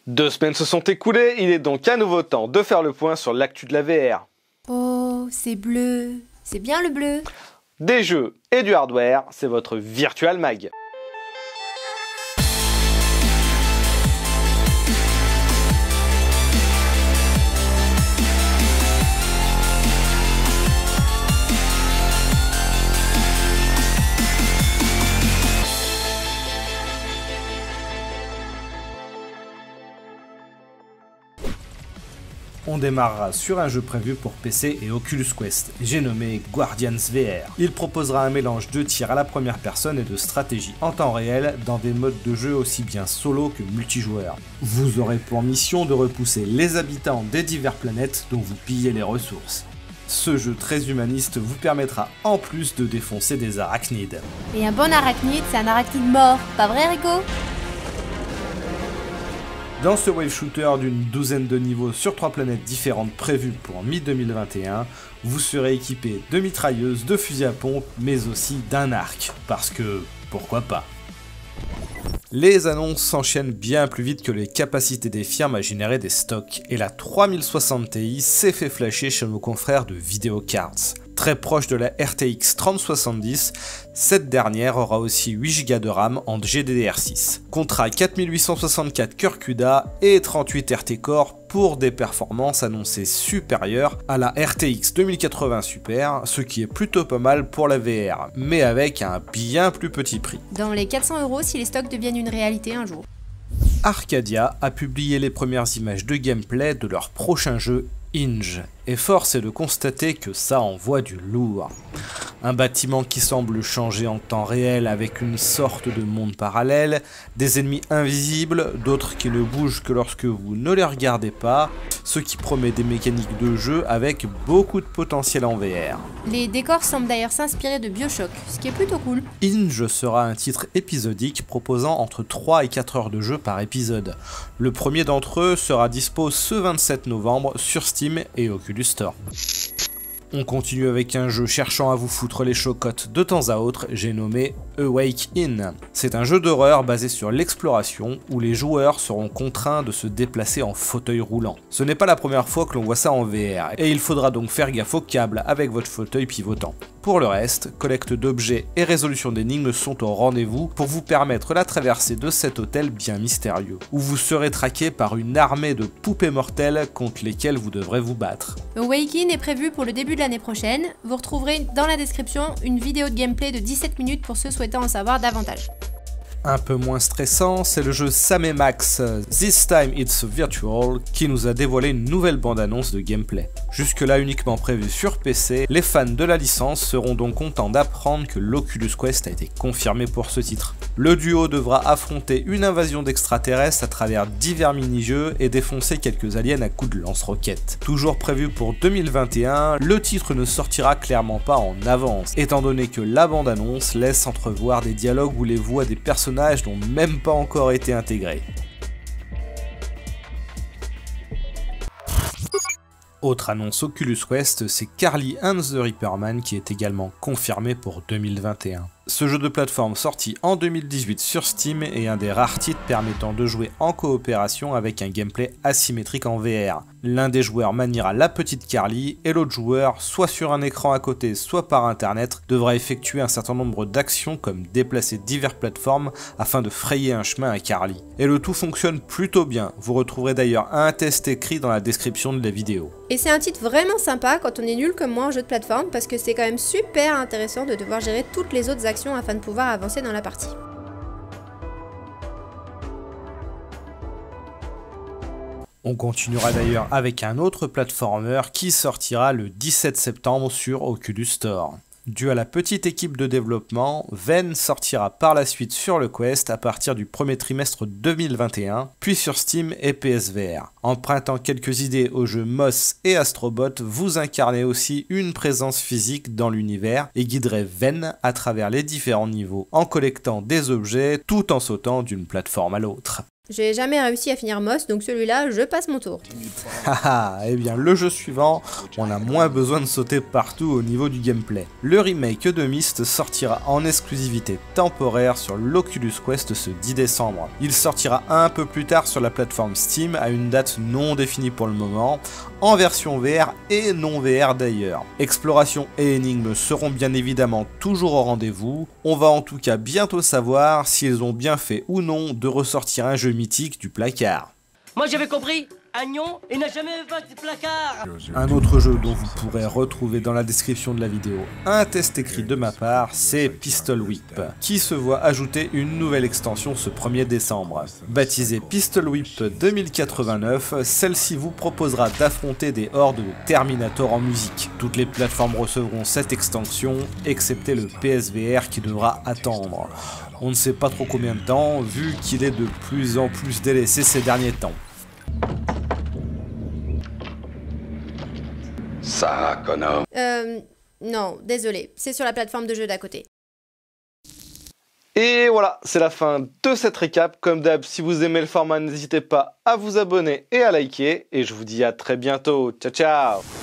2 semaines se sont écoulées, il est donc à nouveau temps de faire le point sur l'actu de la VR. Oh, c'est bleu. C'est bien le bleu. Des jeux et du hardware, c'est votre Virtual Mag. On démarrera sur un jeu prévu pour PC et Oculus Quest, j'ai nommé Guardians VR. Il proposera un mélange de tir à la première personne et de stratégie en temps réel dans des modes de jeu aussi bien solo que multijoueur. Vous aurez pour mission de repousser les habitants des diverses planètes dont vous pillez les ressources. Ce jeu très humaniste vous permettra en plus de défoncer des arachnides. Et un bon arachnide, c'est un arachnide mort, pas vrai Rico? Dans ce wave shooter d'une douzaine de niveaux sur 3 planètes différentes prévues pour mi-2021, vous serez équipé de mitrailleuses, de fusils à pompe, mais aussi d'un arc, parce que pourquoi pas. Les annonces s'enchaînent bien plus vite que les capacités des firmes à générer des stocks, et la 3060 Ti s'est fait flasher chez nos confrères de Videocards. Très proche de la RTX 3070, cette dernière aura aussi 8Go de RAM en GDDR6. Comptera 4864 cœurs CUDA et 38 RT Core pour des performances annoncées supérieures à la RTX 2080 Super, ce qui est plutôt pas mal pour la VR, mais avec un bien plus petit prix. Dans les 400 € si les stocks deviennent une réalité un jour. Arcadia a publié les premières images de gameplay de leur prochain jeu Hinge, et force est de constater que ça envoie du lourd. Un bâtiment qui semble changer en temps réel avec une sorte de monde parallèle, des ennemis invisibles, d'autres qui ne bougent que lorsque vous ne les regardez pas, ce qui promet des mécaniques de jeu avec beaucoup de potentiel en VR. Les décors semblent d'ailleurs s'inspirer de BioShock, ce qui est plutôt cool. Hinge sera un titre épisodique proposant entre 3 et 4 heures de jeu par épisode. Le premier d'entre eux sera dispo ce 27 novembre sur Steam et Oculus Store. On continue avec un jeu cherchant à vous foutre les chocottes de temps à autre, j'ai nommé Awake In. C'est un jeu d'horreur basé sur l'exploration où les joueurs seront contraints de se déplacer en fauteuil roulant. Ce n'est pas la première fois que l'on voit ça en VR, et il faudra donc faire gaffe au câble avec votre fauteuil pivotant. Pour le reste, collecte d'objets et résolution d'énigmes sont au rendez-vous pour vous permettre la traversée de cet hôtel bien mystérieux, où vous serez traqué par une armée de poupées mortelles contre lesquelles vous devrez vous battre. Awaken est prévu pour le début de l'année prochaine. Vous retrouverez dans la description une vidéo de gameplay de 17 minutes pour ceux souhaitant en savoir davantage. Un peu moins stressant, c'est le jeu Sam & Max This Time It's Virtual qui nous a dévoilé une nouvelle bande-annonce de gameplay. Jusque-là uniquement prévu sur PC, les fans de la licence seront donc contents d'apprendre que l'Oculus Quest a été confirmé pour ce titre. Le duo devra affronter une invasion d'extraterrestres à travers divers mini-jeux et défoncer quelques aliens à coups de lance-roquettes. Toujours prévu pour 2021, le titre ne sortira clairement pas en avance, étant donné que la bande-annonce laisse entrevoir des dialogues où les voix des personnages n'ont même pas encore été intégrés. Autre annonce Oculus Quest, c'est Carly and the Reaper Man qui est également confirmé pour 2021. Ce jeu de plateforme sorti en 2018 sur Steam est un des rares titres permettant de jouer en coopération avec un gameplay asymétrique en VR. L'un des joueurs maniera la petite Carly et l'autre joueur, soit sur un écran à côté, soit par internet, devra effectuer un certain nombre d'actions comme déplacer diverses plateformes afin de frayer un chemin à Carly. Et le tout fonctionne plutôt bien, vous retrouverez d'ailleurs un test écrit dans la description de la vidéo. Et c'est un titre vraiment sympa quand on est nul comme moi en jeu de plateforme parce que c'est quand même super intéressant de devoir gérer toutes les autres actions afin de pouvoir avancer dans la partie. On continuera d'ailleurs avec un autre platformer qui sortira le 17 septembre sur Oculus Store. Dû à la petite équipe de développement, Ven sortira par la suite sur le Quest à partir du premier trimestre 2021, puis sur Steam et PSVR. Empruntant quelques idées aux jeux Moss et Astrobot, vous incarnez aussi une présence physique dans l'univers et guiderez Ven à travers les différents niveaux en collectant des objets tout en sautant d'une plateforme à l'autre. J'ai jamais réussi à finir Moss, donc celui-là, je passe mon tour. Haha, eh bien le jeu suivant, on a moins besoin de sauter partout au niveau du gameplay. Le remake de Myst sortira en exclusivité temporaire sur l'Oculus Quest ce 10 décembre. Il sortira un peu plus tard sur la plateforme Steam à une date non définie pour le moment, en version VR et non VR d'ailleurs. Exploration et énigmes seront bien évidemment toujours au rendez-vous. On va en tout cas bientôt savoir s'ils ont bien fait ou non de ressortir un jeu mythique du placard. Moi j'avais compris, Agnon, il n'a jamais fait de placard. Un autre jeu dont vous pourrez retrouver dans la description de la vidéo un test écrit de ma part, c'est Pistol Whip, qui se voit ajouter une nouvelle extension ce 1er décembre. Baptisée Pistol Whip 2089, celle-ci vous proposera d'affronter des hordes de Terminator en musique. Toutes les plateformes recevront cette extension, excepté le PSVR qui devra attendre. On ne sait pas trop combien de temps, vu qu'il est de plus en plus délaissé ces derniers temps. Ça, connard. Non, désolé, c'est sur la plateforme de jeu d'à côté. Et voilà, c'est la fin de cette récap. Comme d'hab, si vous aimez le format, n'hésitez pas à vous abonner et à liker. Et je vous dis à très bientôt. Ciao, ciao!